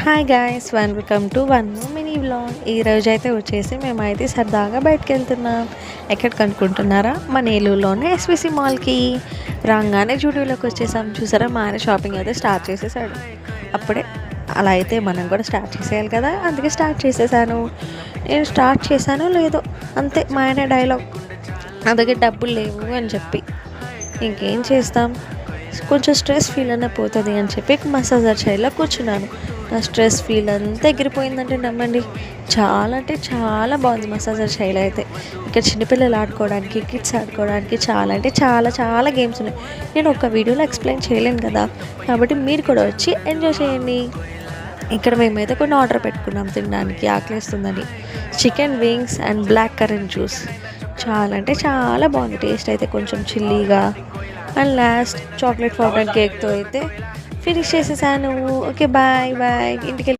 Hi guys, welcome to one mini vlog. ఈరోజు అయితే వచ్చేసి మేమైతే సరదాగా బయటకు వెళ్తున్నాం. ఎక్కడికి అనుకుంటున్నారా? మన ఏలూరులోనే ఎస్విసి మాల్కి రాగానే జూడియోలోకి వచ్చేసాం. చూసారా, మా ఆయన షాపింగ్ అయితే స్టార్ట్ చేసేసాడు. అప్పుడే అలా అయితే మనం కూడా స్టార్ట్ చేసేయాలి కదా, అందుకే స్టార్ట్ చేసేసాను. నేను స్టార్ట్ చేశానో లేదో అంతే, మా ఆయన డైలాగ్ నా దగ్గర డబ్బులు లేవు అని చెప్పి. ఇంకేం చేస్తాం, కొంచెం స్ట్రెస్ ఫీల్ అన్న పోతుంది అని చెప్పి మసాజర్ చైర్లో కూర్చున్నాను. నా స్ట్రెస్ ఫీల్ అంతా ఎగిరిపోయిందంటే నమ్మండి. చాలా అంటే చాలా బాగుంది మసాజర్ చైర్లో అయితే. ఇక్కడ చిన్నపిల్లలు ఆడుకోవడానికి, కిడ్స్ ఆడుకోవడానికి చాలా అంటే చాలా చాలా గేమ్స్ ఉన్నాయి. నేను ఒక వీడియోలో ఎక్స్ప్లెయిన్ చేయలేను కదా, కాబట్టి మీరు కూడా వచ్చి ఎంజాయ్ చేయండి. ఇక్కడ మేమైతే కొన్ని ఆర్డర్ పెట్టుకున్నాం తినడానికి, ఆకలిస్తుందని. Chicken wings and black currant juice చాలా అంటే చాలా బాగుంది. టేస్ట్ అయితే కొంచెం చిల్లీగా. అండ్ లాస్ట్ చాక్లెట్ ఫౌంటైన్ కేక్తో అయితే ఫినిష్ చేసేసాను. Okay, bye bye. ఇంటికి